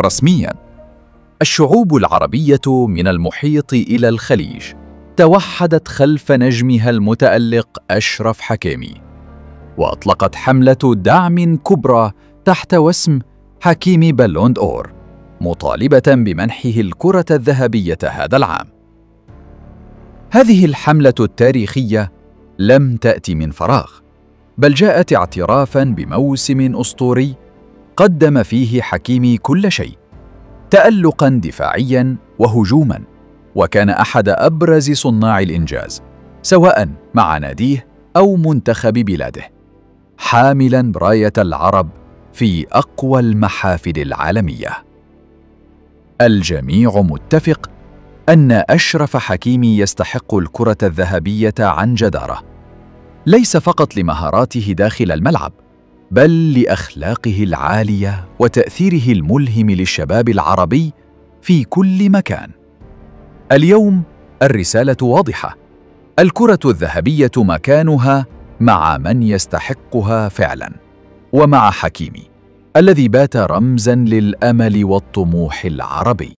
رسمياً، الشعوب العربية من المحيط إلى الخليج توحدت خلف نجمها المتألق أشرف حكيمي، وأطلقت حملة دعم كبرى تحت واسم حكيمي بالون د'ور، مطالبة بمنحه الكرة الذهبية هذا العام. هذه الحملة التاريخية لم تأتي من فراغ، بل جاءت اعترافاً بموسم أسطوري قدم فيه حكيمي كل شيء، تألقاً دفاعياً وهجوماً، وكان أحد أبرز صناع الإنجاز سواء مع ناديه أو منتخب بلاده، حاملاً راية العرب في أقوى المحافل العالمية. الجميع متفق أن أشرف حكيمي يستحق الكرة الذهبية عن جدارة، ليس فقط لمهاراته داخل الملعب، بل لأخلاقه العالية وتأثيره الملهم للشباب العربي في كل مكان. اليوم الرسالة واضحة: الكرة الذهبية مكانها مع من يستحقها فعلاً، ومع حكيمي الذي بات رمزاً للأمل والطموح العربي.